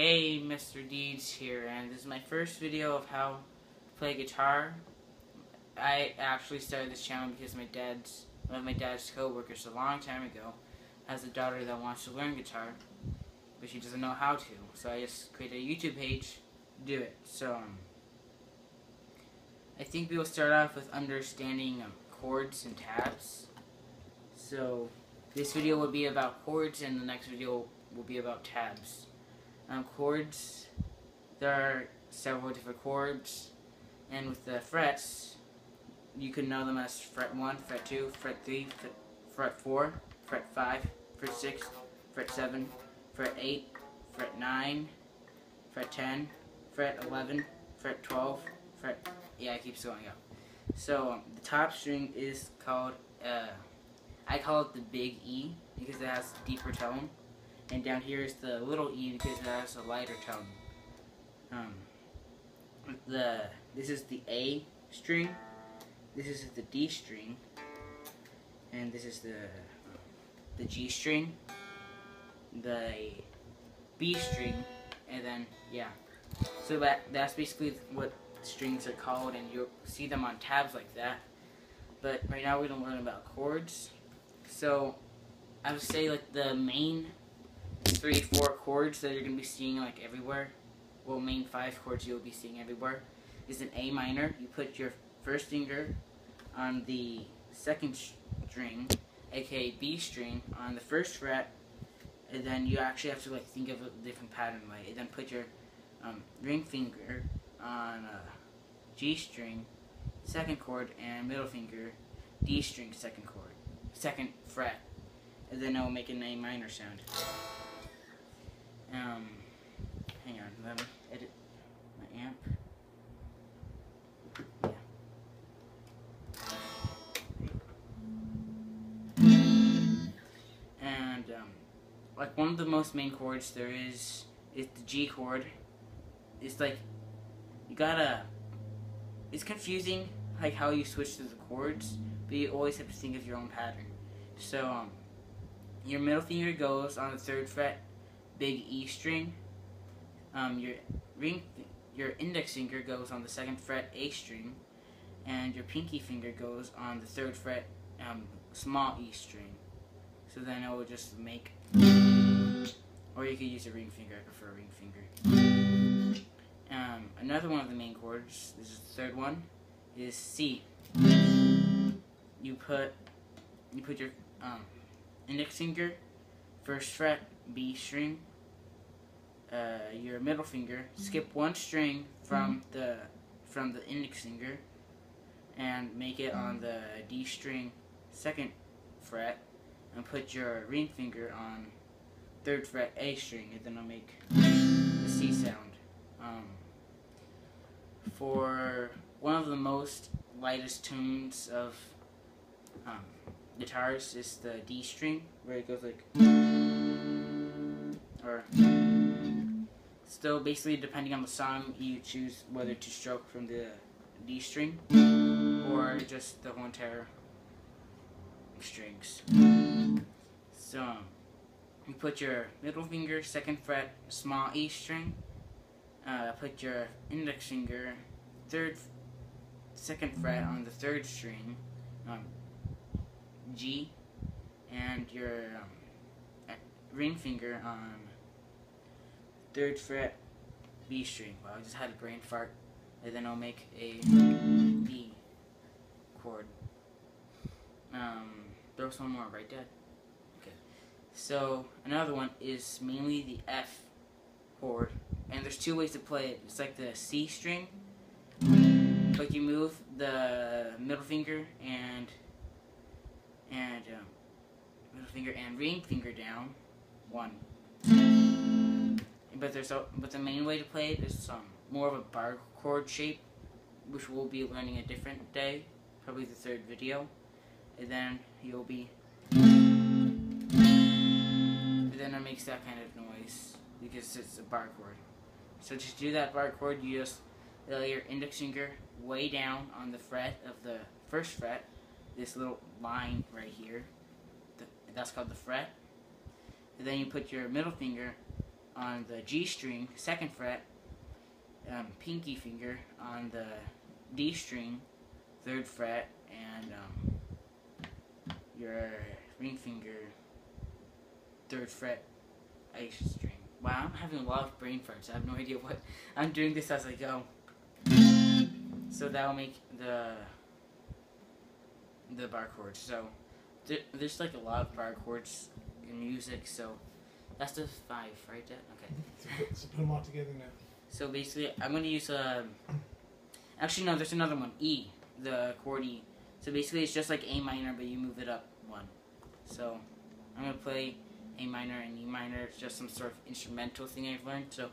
Hey, Mr. Deeds here, and this is my first video of how to play guitar. I actually started this channel because one of my dad's co-workers a long time ago has a daughter that wants to learn guitar, but she doesn't know how to. So I just created a YouTube page to do it. So I think we will start off with understanding chords and tabs. So this video will be about chords, and the next video will be about tabs. Chords, there are several different chords, and with the frets, you can know them as fret 1, fret 2, fret 3, fret 4, fret 5, fret 6, fret 7, fret 8, fret 9, fret 10, fret 11, fret 12, yeah, it keeps going up. So the top string is called, I call it the big E because it has a deeper tone. And down here is the little E because it has a lighter tone. This is the A string, this is the D string, and this is the G string, the B string, and then yeah. So that's basically what strings are called, and you'll see them on tabs like that. But right now we're gonna learn about chords. So I would say like the main 3-4 chords that you're going to be seeing like everywhere, well, main 5 chords you'll be seeing everywhere, is an A minor. You put your first finger on the second string, aka B string, on the first fret, and then you actually have to like think of a different pattern way. And then put your ring finger on G string, second chord, and middle finger, D string, second chord, second fret, and then it will make an A minor sound. Hang on, let me edit my amp. Yeah. And, like one of the main chords there is the G chord. It's like, it's confusing, like how you switch to the chords, but you always have to think of your own pattern. So, your middle finger goes on the 3rd fret, big E string. Your index finger goes on the 2nd fret, A string, and your pinky finger goes on the 3rd fret, small E string. So then it will just make, or you could use a ring finger. I prefer a ring finger. Another one of the main chords, this is the 3rd one, is C. You put your index finger, 1st fret, B string, your middle finger, skip 1 string from the index finger, and make it on the D string, 2nd fret, and put your ring finger on 3rd fret, A string, and then it'll make the C sound. For one of the most lightest tunes of guitars is the D string, where it goes like, or still basically depending on the song you choose whether to stroke from the D string or just the whole entire strings. So you put your middle finger, 2nd fret, small E string, put your index finger, 2nd fret on the 3rd string, G, and your ring finger on 3rd fret, B string. Wow, I just had a brain fart. And then I'll make a B chord. There's one more, right, Dad? Okay. So another one is mainly the F chord, and there's 2 ways to play it. It's like the C string, but you move the middle finger and ring finger down 1. But the main way to play it is more of a bar chord shape, which we'll be learning a different day, probably the 3rd video. And then you'll be, and then it makes that kind of noise because it's a bar chord. So to do that bar chord, you just lay your index finger way down on the fret of the 1st fret, this little line right here. That's called the fret. And then you put your middle finger on the G string, 2nd fret, pinky finger on the D string, 3rd fret, and your ring finger, 3rd fret, A string. Wow, I'm having a lot of brain farts. I have no idea what I'm doing this as I go. So that will make the bar chords. So there's like a lot of bar chords in music. So that's the 5, right? Okay. So put them all together now. So basically, I'm going to use actually, no, there's another one. E, the chord E. So basically, it's just like A minor, but you move it up 1. So I'm going to play A minor and E minor. It's just some sort of instrumental thing I've learned. So.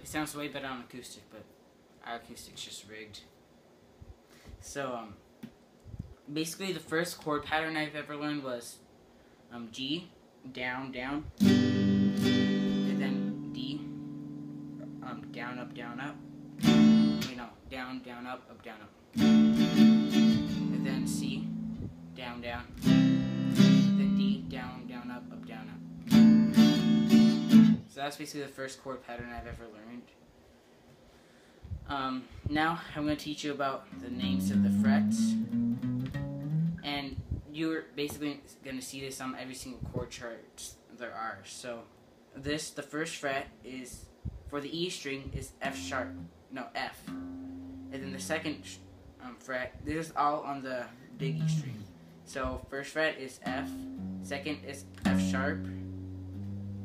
It sounds way better on acoustic, but our acoustic's just rigged. So, basically the first chord pattern I've ever learned was G, down, down, and then D, down, up, down, up. Wait, no, down, down, up, down, up. And then C, down, down. Then D, down, down, up, down, up. So that's basically the first chord pattern I've ever learned. Now I'm going to teach you about the names of the frets, and you're basically going to see this on every single chord chart there are. So the first fret is, for the E string, is F sharp, no, F, and then the 2nd fret, this is all on the big E string. So first fret is F, 2nd is F sharp,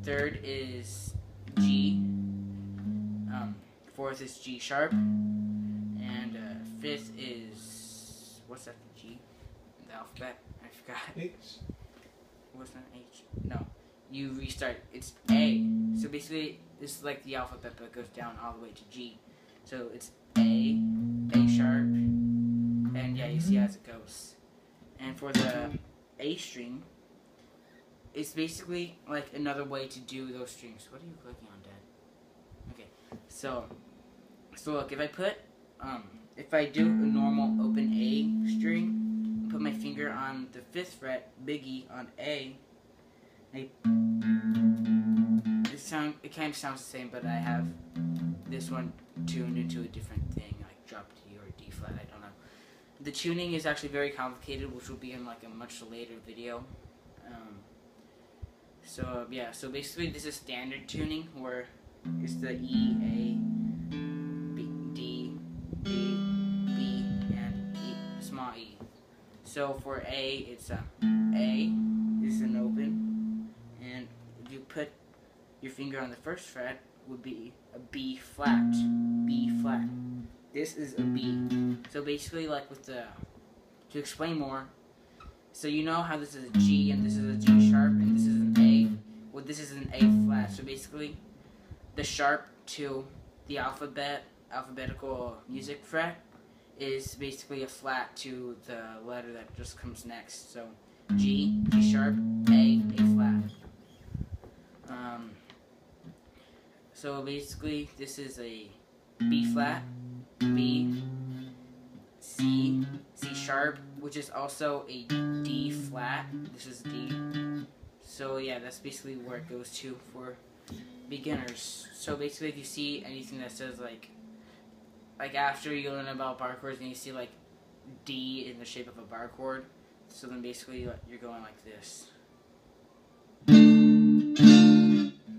3rd is G, 4th is G sharp, and 5th is, what's that, G in the alphabet? I forgot. H. What's that, H? No, you restart. It's A. So basically, it's like the alphabet, but it goes down all the way to G. So it's A sharp, and yeah, you see as it goes. And for the A string, it's basically like another way to do those strings. What are you clicking on, Dad? Okay, so look, if I do a normal open A string, put my finger on the 5th fret, big E on A, it kind of sounds the same, but I have this one tuned into a different thing, like drop D or D flat, I don't know. The tuning is actually very complicated, which will be in like a much later video. So yeah, so basically this is standard tuning, where it's the E, A, B, D, B, and E, small E. So for A, it's A is an open, and if you put your finger on the 1st fret, would be a B flat, B flat. This is a B. So basically, like with to explain more, so you know how this is a G and this is a G sharp and this is an A. Well, this is an A flat. So basically, the sharp to the alphabetical music fret is basically a flat to the letter that just comes next. So G, G sharp, A flat. So basically, this is a B flat, B, C, C sharp, which is also a D flat. This is D. So yeah, that's basically where it goes to for beginners. So basically, if you see anything that says like after you learn about bar chords and you see like D in the shape of a bar chord, so then basically you're going like this.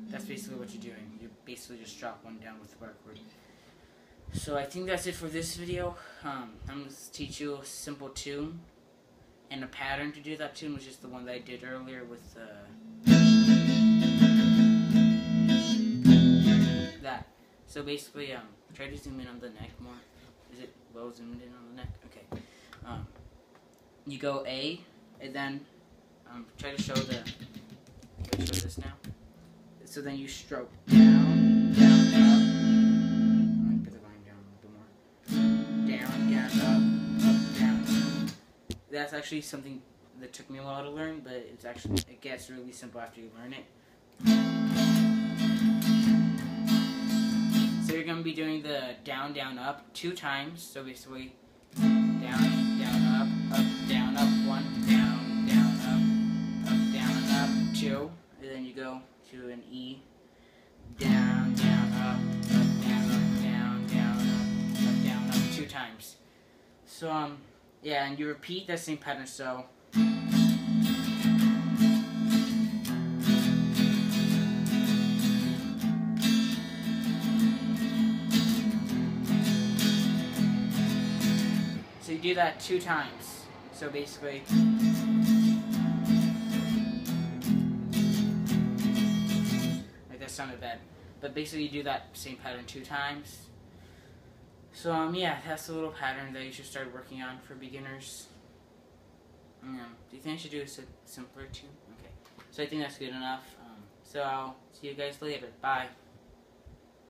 That's basically what you're doing. You basically just drop one down with the bar chord. So I think that's it for this video. I'm going to teach you a simple tune and a pattern to do that tune, which is the one that I did earlier with that. So basically, try to zoom in on the neck more. Is it well zoomed in on the neck? Okay. You go A, and then try to show this now. So then you stroke down, down, up. Let me put the volume down a little bit more. Down, down, up, down. That's actually something that took me a while to learn, but it gets really simple after you learn it. So you're going to be doing the down, down, up 2 times. So basically, down, down, up, 1, down, up, down, up, 2. And then you go to an E, down, down, up, down, down, up, 2 times. So, yeah, and you repeat that same pattern, so. So you do that 2 times. So basically, like that sounded bad. But basically you do that same pattern 2 times. So yeah, that's a little pattern that you should start working on for beginners. Do you think I should do a simpler tune? Okay. So I think that's good enough. So I'll see you guys later. Bye.